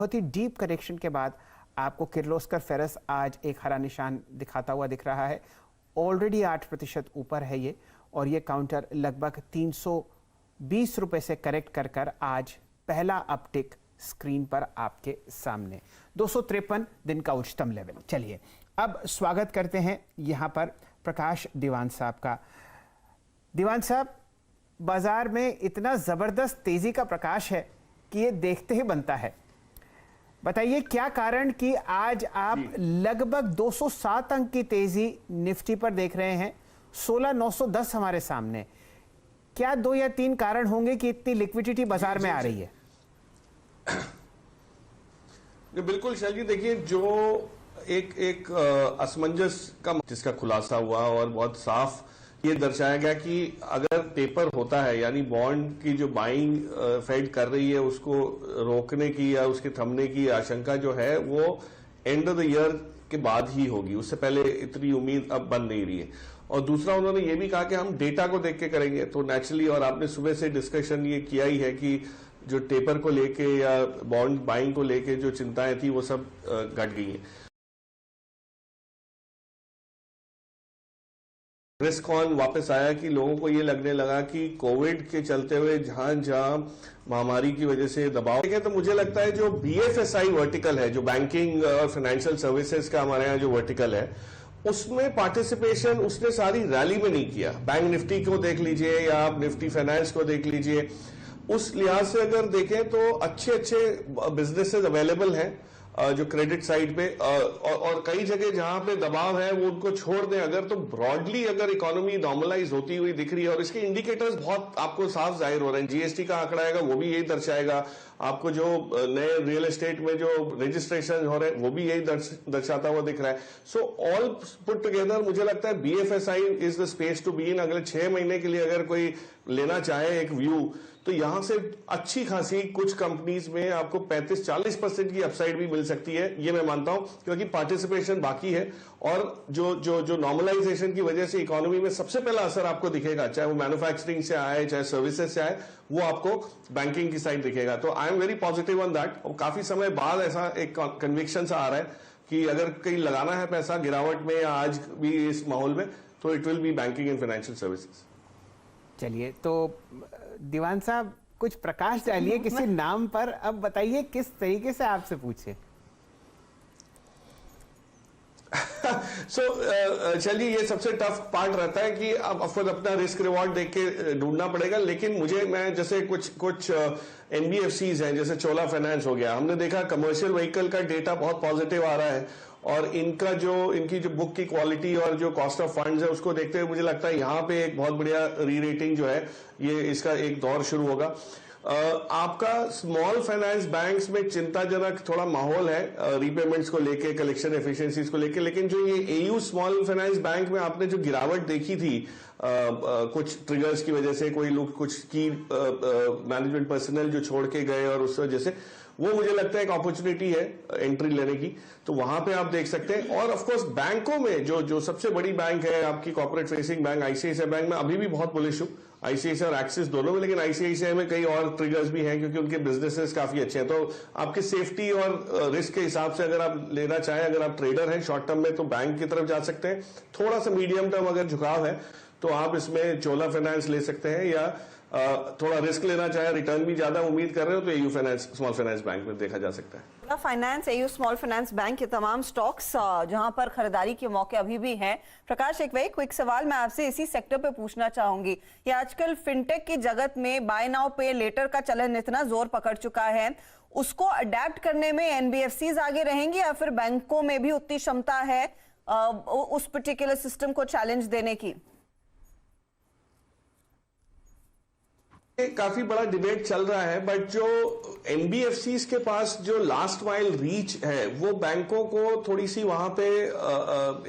बहुत ही deep connection के बाद आपको किर्लोस्कर फेरस आज एक हरा निशान दिखाता हुआ दिख रहा है। ऑलरेडी 8% ऊपर है ये, और ये काउंटर लगभग 320 रुपए से करेक्ट कर आज पहला अपटिक स्क्रीन पर आपके सामने 253 दिन का उच्चतम लेवल। चलिए अब स्वागत करते हैं यहाँ पर प्रकाश दीवान साहब का। दीवान साहब, बाजार में इतना जबरदस्त तेजी का प्रकाश है कि ये देखते ही बनता है। बताइए क्या कारण कि आज आप लगभग 207 अंक की तेजी निफ्टी पर देख रहे हैं, 16,910 हमारे सामने। क्या 2 या 3 कारण होंगे कि इतनी लिक्विडिटी बाजार में आ रही है? बिल्कुल शैल जी, देखिए जो एक असमंजस का जिसका खुलासा हुआ और बहुत साफ ये दर्शाया गया कि अगर पेपर होता है यानी बॉन्ड की जो बाइंग फेड कर रही है उसको रोकने की या उसके थमने की आशंका जो है वो एंड ऑफ द ईयर के बाद ही होगी, उससे पहले इतनी उम्मीद अब बन नहीं रही है। और दूसरा उन्होंने ये भी कहा कि हम डेटा को देख के करेंगे, तो नेचुरली, और आपने सुबह से डिस्कशन ये किया ही है कि जो टेपर को लेके या बॉन्ड बाइंग को लेके जो चिंताएं थी वो सब घट गई हैं। रिस्क ऑन वापस आया कि लोगों को ये लगने लगा कि कोविड के चलते हुए जहां महामारी की वजह से दबाव है, तो मुझे लगता है जो बीएफएसआई वर्टिकल है, जो बैंकिंग और फाइनेंशियल सर्विसेज का हमारे यहाँ जो वर्टिकल है, उसमें पार्टिसिपेशन उसने सारी रैली में नहीं किया। बैंक निफ्टी को देख लीजिए या आप निफ्टी फाइनेंस को देख लीजिए, उस लिहाज से अगर देखें तो अच्छे बिजनेसेस अवेलेबल हैं जो क्रेडिट साइड पे, और कई जगह जहां पे दबाव है वो उनको छोड़ दें अगर, तो ब्रॉडली अगर इकोनॉमी नॉर्मलाइज होती हुई दिख रही है और इसके इंडिकेटर्स बहुत आपको साफ जाहिर हो रहे हैं। जीएसटी का आंकड़ा आएगा वो भी यही दर्शाएगा, आपको जो नए रियल एस्टेट में जो रजिस्ट्रेशन हो रहे हैं वो भी यही दर्शाता हुआ दिख रहा है। सो ऑल पुट टुगेदर मुझे लगता है BFSI is the space to be in. अगले 6 महीने के लिए अगर कोई लेना चाहे एक व्यू, तो यहां से अच्छी खासी कुछ कंपनीज में आपको 35-40% की अपसाइड भी मिल सकती है, ये मैं मानता हूं, क्योंकि पार्टिसिपेशन बाकी है। और जो नॉर्मलाइजेशन की वजह से इकोनॉमी में सबसे पहला असर आपको दिखेगा, चाहे वो मैन्युफैक्चरिंग से आए चाहे सर्विसेज से आए, वो आपको बैंकिंग की साइड दिखेगा। तो I am very positive on that. और काफी समय बाद ऐसा एक कन्विक्शन सा आ रहा है कि अगर कहीं लगाना है पैसा गिरावट में या आज भी इस माहौल में, तो it will be banking and financial services. चलिए तो दीवान साहब कुछ प्रकाश डालिए किसी नाम पर। अब बताइए किस तरीके से आपसे पूछे। चलिए ये सबसे टफ पार्ट रहता है कि अब ऑफकोर्स अपना रिस्क रिवॉर्ड देख के ढूंढना पड़ेगा, लेकिन मैं जैसे कुछ एनबीएफसीज हैं, जैसे चोला फाइनेंस हो गया, हमने देखा कमर्शियल व्हीकल का डेटा बहुत पॉजिटिव आ रहा है और इनकी जो बुक की क्वालिटी और जो कॉस्ट ऑफ फंड्स है उसको देखते हुए मुझे लगता है यहाँ पे एक बहुत बढ़िया री रेटिंग जो है ये इसका एक दौर शुरू होगा। आपका स्मॉल फाइनेंस बैंक्स में चिंताजनक थोड़ा माहौल है रीपेमेंट्स को लेके, कलेक्शन एफिशिएंसीज को लेके, लेकिन जो ये एयू स्मॉल फाइनेंस बैंक में आपने जो गिरावट देखी थी कुछ ट्रिगर्स की वजह से, कोई लोग कुछ की मैनेजमेंट पर्सनल जो छोड़ के गए और उस वजह से, वो मुझे लगता है एक अपॉर्चुनिटी है एंट्री लेने की, तो वहां पे आप देख सकते हैं। और ऑफ कोर्स बैंकों में जो सबसे बड़ी बैंक है आपकी corporate facing bank ICICI bank में अभी भी बहुत बुलिश हूं, आईसीआईसीआई और एक्सिस दोनों में, लेकिन आईसीआईसीआई में कई और ट्रिगर्स भी हैं क्योंकि उनके बिजनेसेस काफी अच्छे हैं। तो आपके सेफ्टी और रिस्क के हिसाब से अगर आप लेना चाहें, अगर आप ट्रेडर हैं शॉर्ट टर्म में, तो बैंक की तरफ जा सकते हैं। थोड़ा सा मीडियम टर्म अगर झुकाव है तो आप इसमें चोला फाइनेंस ले सकते हैं, या थोड़ा रिस्क लेना चाहे, रिटर्न भी ज्यादा उम्मीद कर रहे हो, तो AU finance small finance bank में देखा जा सकता है। Finance, AU small finance bank के तमाम स्टॉक्स जहां पर खरीदारी के मौके अभी भी हैं। प्रकाश, एक वही क्विक सवाल मैं आपसे इसी सेक्टर पे पूछना चाहूंगी। ये आजकल फिनटेक की जगत में बाय नाउ पे लेटर का चलन इतना जोर पकड़ चुका है, उसको अडेप्ट करने में एनबीएफसीज आगे रहेंगे या फिर बैंकों में भी उतनी क्षमता है उस पर्टिकुलर सिस्टम को चैलेंज देने की? काफी बड़ा डिबेट चल रहा है, बट जो एनबीएफसीज के पास जो लास्ट माइल रीच है वो बैंकों को थोड़ी सी वहां पे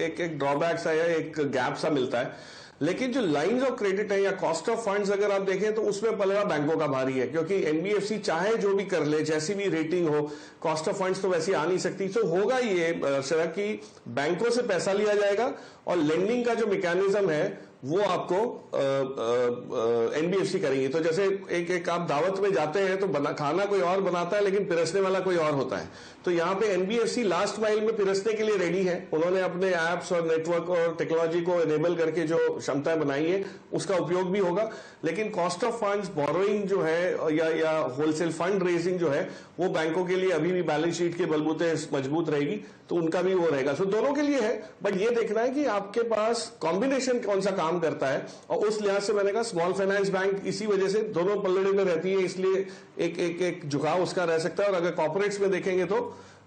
एक ड्रॉबैक सा या एक गैप सा मिलता है। लेकिन जो लाइंस ऑफ क्रेडिट है या कॉस्ट ऑफ फंड्स अगर आप देखें तो उसमें पलड़ा बैंकों का भारी है, क्योंकि एनबीएफसी चाहे जो भी कर ले, जैसी भी रेटिंग हो, कॉस्ट ऑफ फंड्स तो वैसी आ नहीं सकती। तो होगा ये कि बैंकों से पैसा लिया जाएगा और लेंडिंग का जो मैकेनिज्म है वो आपको एनबीएफसी करेंगी। तो जैसे एक आप दावत में जाते हैं तो खाना कोई और बनाता है लेकिन पिरसने वाला कोई और होता है, तो यहाँ पे एनबीएफसी लास्ट माइल में पिरसने के लिए रेडी है। उन्होंने अपने एप्स और नेटवर्क और टेक्नोलॉजी को इनेबल करके जो क्षमताएं बनाई है उसका उपयोग भी होगा, लेकिन कॉस्ट ऑफ फंड्स, बोरोइंग जो है या होलसेल फंड रेजिंग जो है वो बैंकों के लिए अभी भी बैलेंस शीट के बलबूते मजबूत रहेगी, तो उनका भी वो रहेगा। सो दोनों के लिए है, बट ये देखना है कि आपके पास कॉम्बिनेशन कौन सा काम करता है, और उस लिहाज से मैंने कहा स्मॉल फाइनेंस बैंक इसी वजह से दोनों पल्लड़े में रहती है, इसलिए एक झुकाव उसका रह सकता है। और अगर कॉर्पोरेट्स में देखेंगे तो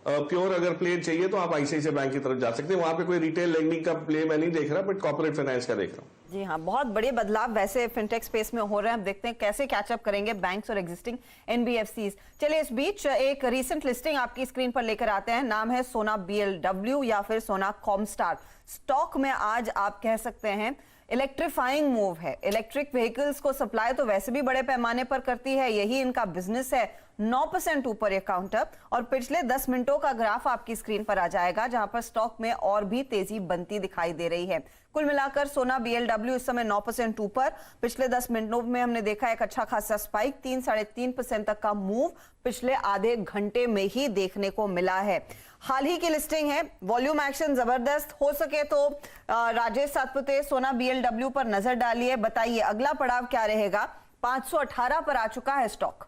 प्योर अगर प्ले चाहिए तो आप आईसीआईसीआई बैंक की तरफ जा सकते हैं, वहां पे कोई रिटेल लेंडिंग का प्ले मैं नहीं देख रहा, बट कॉर्पोरेट फाइनेंस का देख रहा हूं। जी हाँ, बहुत बड़े बदलाव वैसे फिनटेक स्पेस में हो रहे हैं। अब देखते हैं कैसे कैचअप करेंगे बैंक्स और एग्जिस्टिंग एनबीएफसीज। चलिए इस बीच एक रीसेंट लिस्टिंग आपकी स्क्रीन पर लेकर आते हैं। नाम है सोना बीएलडब्ल्यू या फिर सोना कॉमस्टार। स्टॉक में आज आप कह सकते हैं इलेक्ट्रीफाइंग मूव है। इलेक्ट्रिक व्हीकल्स को सप्लाई तो वैसे भी बड़े पैमाने पर करती है, यही इनका बिजनेस है। 9% ऊपर ये काउंटर, और पिछले 10 मिनटों का ग्राफ आपकी स्क्रीन पर आ जाएगा जहां पर स्टॉक में और भी तेजी बनती दिखाई दे रही है। कुल मिलाकर सोना बीएलडब्ल्यू इस समय 9% ऊपर। पिछले 10 मिनटों में हमने देखा एक अच्छा खासा स्पाइक, 3-3.5% तक का मूव पिछले आधे घंटे में ही देखने को मिला है। हाल ही की लिस्टिंग है, वॉल्यूम एक्शन जबरदस्त। हो सके तो राजेश सातपुते सोना बीएलडब्ल्यू पर नजर डालिए, बताइए अगला पड़ाव क्या रहेगा। 518 पर आ चुका है स्टॉक।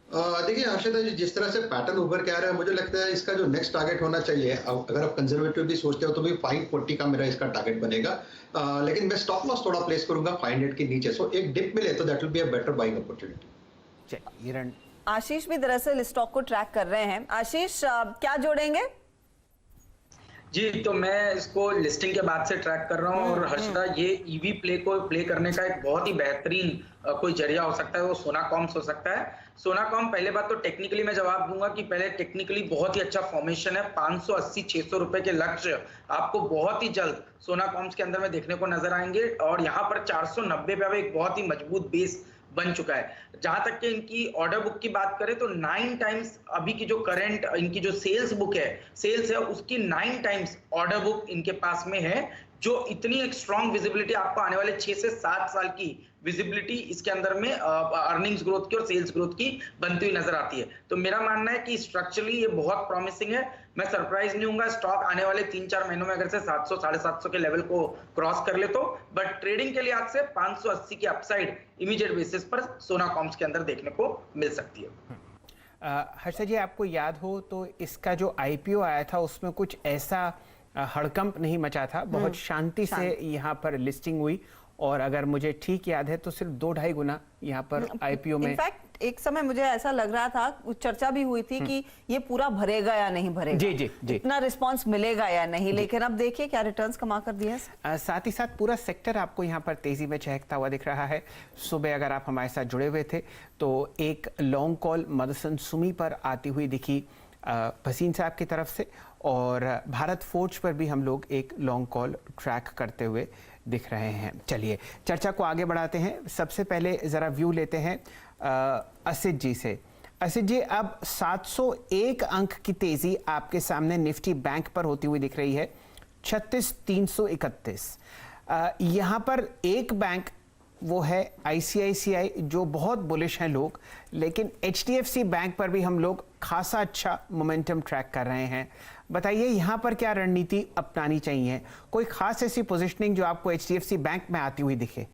देखिए आशा जी, जिस तरह से पैटर्न उभर के आ रहा है, मुझे लगता है इसका जो नेक्स्ट टारगेट होना चाहिए, अगर आप कंजर्वेटिवली सोचते हो तो भी 540 का मेरा इसका टारगेट बनेगा, लेकिन मैं स्टॉप लॉस थोड़ा प्लेस करूंगा 500 के नीचे। सो एक डिप मिले तो that will be a better buying opportunity. Ashish भी दरअसल स्टॉक को ट्रैक कर रहे हैं। आशीष क्या जोड़ेंगे? जी, तो मैं इसको लिस्टिंग के बाद से ट्रैक कर रहा हूँ, और हर्षदा ये ईवी प्ले को प्ले करने का एक बहुत ही बेहतरीन कोई जरिया हो सकता है, वो सोना कॉम्स हो सकता है। सोना कॉम, पहले बात तो टेक्निकली मैं जवाब दूंगा कि पहले टेक्निकली बहुत ही अच्छा फॉर्मेशन है। 580-600 रुपए के लक्ष्य आपको बहुत ही जल्द सोना कॉम्स के अंदर में देखने को नजर आएंगे, और यहाँ पर 490 पे एक बहुत ही मजबूत बेस बन चुका है। जहां तक कि इनकी ऑर्डर बुक की बात करें तो 9 टाइम्स अभी की जो करंट इनकी जो सेल्स है उसकी 9 टाइम्स ऑर्डर बुक इनके पास में है, जो इतनी एक स्ट्रॉन्ग विजिबिलिटी आपको आने वाले 6 से 7 साल की विजिबिलिटी इसके अंदर में अर्निंग्स ग्रोथ की और सेल्स ग्रोथ की बनती हुई नजर आती है। तो मेरा मानना है कि स्ट्रक्चरली ये बहुत प्रॉमिसिंग है। मैं सरप्राइज नहीं होऊंगा स्टॉक आने वाले 3-4 महीनों में अगर से 700-750 के लेवल को क्रॉस कर ले तो, बट ट्रेडिंग के लिहाज से 580 की अपसाइड इमीडिएट बेसिस पर सोना कॉम्स के अंदर देखने को मिल सकती है। हर्षा जी, आपको याद हो तो इसका जो आईपीओ आया था उसमें कुछ ऐसा हड़कंप नहीं मचा था, बहुत शांति से यहाँ पर लिस्टिंग हुई, और अगर मुझे ठीक याद है तो सिर्फ 2-2.5 गुना यहाँ पर आईपीओ में। इनफैक्ट एक समय मुझे ऐसा लग रहा था, चर्चा भी हुई थी कि ये पूरा भरेगा या नहीं भरेगा, जी, इतना रिस्पांस मिलेगा या नहीं, लेकिन अब देखिए क्या रिटर्न्स कमा कर दिए। साथ ही साथ पूरा सेक्टर आपको यहाँ पर तेजी में चहकता हुआ दिख रहा है। सुबह अगर आप हमारे साथ जुड़े हुए थे तो एक लॉन्ग कॉल मदसन सुमी पर आती हुई दिखी भसीन साहब की तरफ से, और भारत फोर्ज पर भी हम लोग एक लॉन्ग कॉल ट्रैक करते हुए दिख रहे हैं। चलिए चर्चा को आगे बढ़ाते हैं। सबसे पहले ज़रा व्यू लेते हैं असित जी से। असित जी, अब 701 अंक की तेज़ी आपके सामने निफ्टी बैंक पर होती हुई दिख रही है, 36,331। यहाँ पर एक बैंक वो है आईसीआईसीआई, जो बहुत बुलिश हैं लोग, लेकिन एचडीएफसी बैंक पर भी हम लोग खासा अच्छा मोमेंटम ट्रैक कर रहे हैं। बताइए यहाँ पर क्या रणनीति अपनानी चाहिए, कोई खास ऐसी पोजीशनिंग जो आपको एचडीएफसी बैंक में आती हुई दिखे?